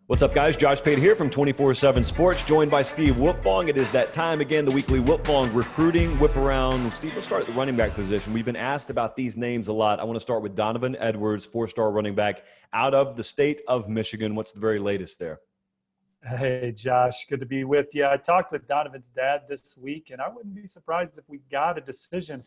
What's up, guys? Josh Pate here from 24/7 Sports, joined by Steve Wiltfong. It is that time again, the weekly Wiltfong recruiting whip around. Steve, let's start at the running back position. We've been asked about these names a lot. I want to start with Donovan Edwards, four-star running back out of the state of Michigan. What's the very latest there? Hey, Josh, good to be with you. I talked with Donovan's dad this week, and I wouldn't be surprised if we got a decision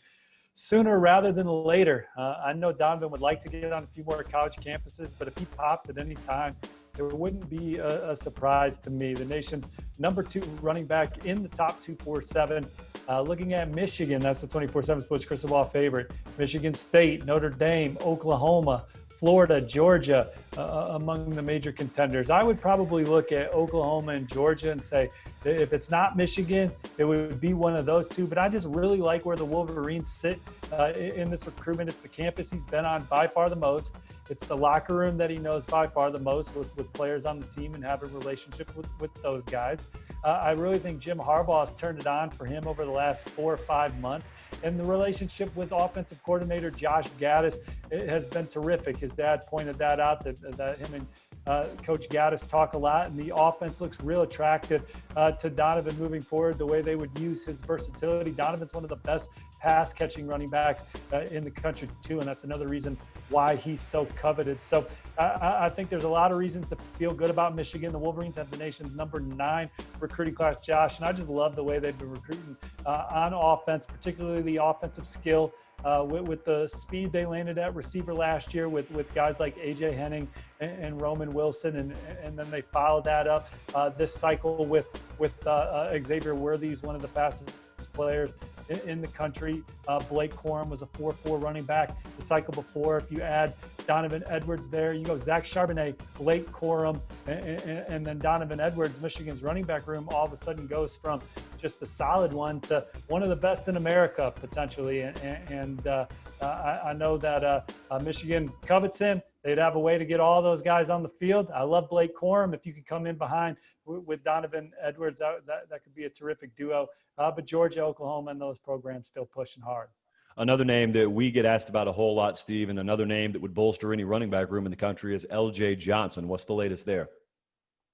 sooner rather than later. I know Donovan would like to get on a few more college campuses, but if he popped at any time, it wouldn't be a surprise to me. The nation's number 2 running back in the top 247. Looking at Michigan, that's the 24/7 Sports crystal ball favorite. Michigan State, Notre Dame, Oklahoma, Florida, Georgia, among the major contenders. I would probably look at Oklahoma and Georgia and say, if it's not Michigan, it would be one of those two. But I just really like where the Wolverines sit in this recruitment. It's the campus he's been on by far the most. It's the locker room that he knows by far the most with players on the team and have a relationship with those guys. I really think Jim Harbaugh has turned it on for him over the last 4 or 5 months. And the relationship with offensive coordinator Josh Gaddis has been terrific. His dad pointed that out, that him and Coach Gaddis talk a lot, and the offense looks real attractive to Donovan moving forward, the way they would use his versatility. Donovan's one of the best pass-catching running backs in the country, too, and that's another reason why he's so coveted. So I think there's a lot of reasons to feel good about Michigan. The Wolverines have the nation's number 9 recruiting class, Josh, and I just love the way they've been recruiting on offense, particularly the offensive skill. With the speed they landed at receiver last year with guys like A.J. Henning and Roman Wilson, and then they followed that up this cycle with Xavier Worthy, who's one of the fastest players in the country. Blake Corum was a 4.4 running back the cycle before. If you add Donovan Edwards there, you go Zach Charbonnet, Blake Corum, and then Donovan Edwards. Michigan's running back room all of a sudden goes from just a solid one to one of the best in America potentially. And I know that Michigan covets him. They'd have a way to get all those guys on the field. I love Blake Corum. If you could come in behind with Donovan Edwards, that could be a terrific duo. But Georgia, Oklahoma, and those programs still pushing hard. Another name that we get asked about a whole lot, Steve, and another name that would bolster any running back room in the country is L.J. Johnson. What's the latest there?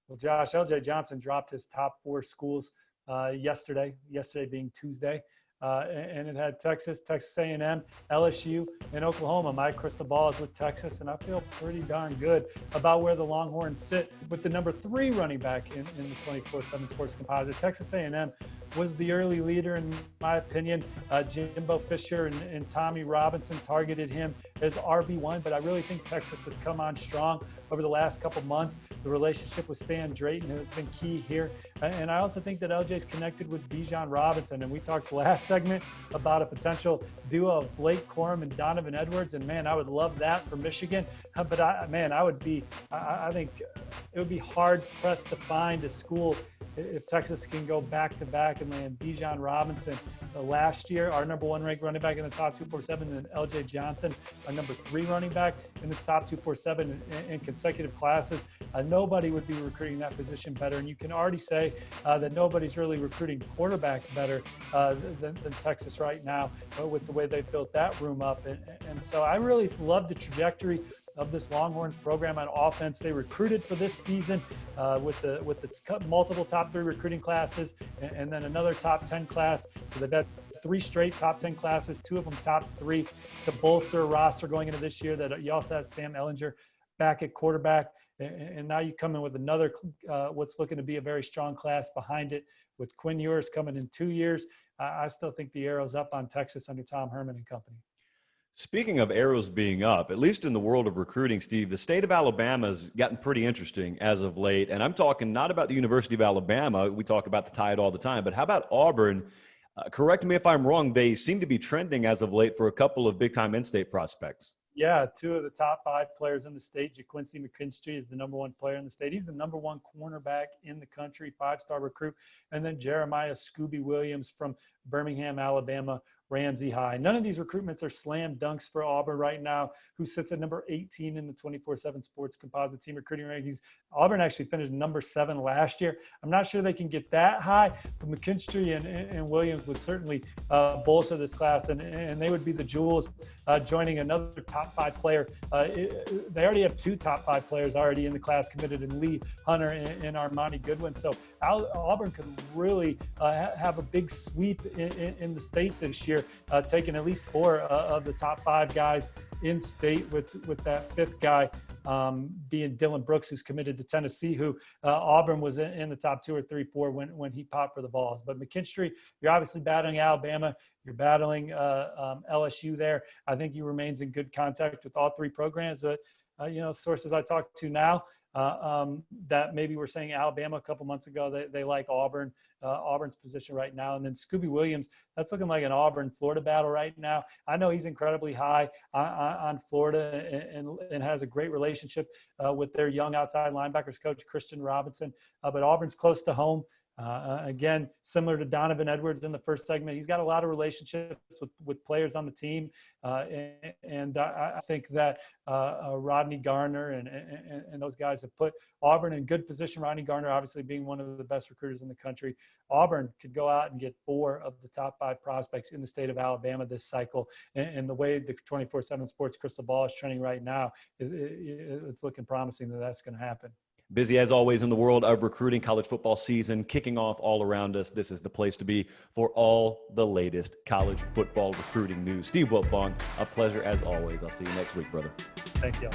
Well, Josh, L.J. Johnson dropped his top 4 schools yesterday being Tuesday. And it had Texas A&M, LSU, and Oklahoma. My crystal ball is with Texas, and I feel pretty darn good about where the Longhorns sit with the number 3 running back in the 24/7 Sports composite. Texas A&M was the early leader, in my opinion. Jimbo Fisher and Tommy Robinson targeted him as RB1, but I really think Texas has come on strong over the last couple months. The relationship with Stan Drayton has been key here. And I also think that LJ's connected with Bijan Robinson. And we talked last segment about a potential duo of Blake Corum and Donovan Edwards. And, man, I would love that for Michigan. But, I think it would be hard-pressed to find a school if Texas can go back-to-back and land Bijan Robinson. Last year, our number 1 ranked running back in the top 247, and L.J. Johnson, our number 3 running back in the top 247 in consecutive classes. Nobody would be recruiting that position better, and you can already say that nobody's really recruiting quarterback better than Texas right now with the way they've built that room up. And so I really love the trajectory of this Longhorns program on offense. They recruited for this season with the multiple top 3 recruiting classes and then another top 10 class. So they've had 3 straight top 10 classes, 2 of them top 3 to bolster a roster going into this year. That you also have Sam Ehlinger back at quarterback. And now you come in with another, what's looking to be a very strong class behind it with Quinn Ewers coming in 2 years. I still think the arrow's up on Texas under Tom Herman and company. Speaking of arrows being up, at least in the world of recruiting, Steve, the state of Alabama has gotten pretty interesting as of late. And I'm talking not about the University of Alabama. We talk about the Tide all the time. But how about Auburn? Correct me if I'm wrong. They seem to be trending as of late for a couple of big-time in-state prospects. Yeah, 2 of the top 5 players in the state. JaQuincy McKinstry is the number 1 player in the state. He's the number 1 cornerback in the country, 5-star recruit. And then Jeremiah Scooby Williams from Birmingham, Alabama, Ramsey High. None of these recruitments are slam dunks for Auburn right now, who sits at number 18 in the 24/7 Sports Composite Team recruiting rankings. Auburn actually finished number 7 last year. I'm not sure they can get that high, but McKinstry and Williams would certainly bolster this class, and they would be the jewels joining another top 5 player. They already have 2 top 5 players already in the class committed in Lee Hunter and Armani Goodwin. So Auburn could really have a big sweep in the state this year, taking at least 4 of the top 5 guys in state, with that 5th guy being Dylan Brooks, who's committed to Tennessee, who Auburn was in the top 2 or 3, 4 when he popped for the balls. But McKinstry, you're obviously battling Alabama. You're battling LSU there. I think he remains in good contact with all 3 programs. But, sources I talked to now that maybe were saying Alabama a couple months ago, they like Auburn's position right now. And then Scooby Williams, that's looking like an Auburn-Florida battle right now. I know he's incredibly high on Florida and has a great relationship with their young outside linebackers coach, Christian Robinson. But Auburn's close to home. Again, similar to Donovan Edwards in the first segment, he's got a lot of relationships with players on the team. And I think that Rodney Garner and those guys have put Auburn in good position. Rodney Garner obviously being one of the best recruiters in the country. Auburn could go out and get 4 of the top 5 prospects in the state of Alabama this cycle. And the way the 24/7 Sports crystal ball is trending right now, it's looking promising that that's going to happen. Busy as always in the world of recruiting. College football season kicking off all around us. This is the place to be for all the latest college football recruiting news. Steve Wiltfong, a pleasure as always. I'll see you next week, brother. Thank you.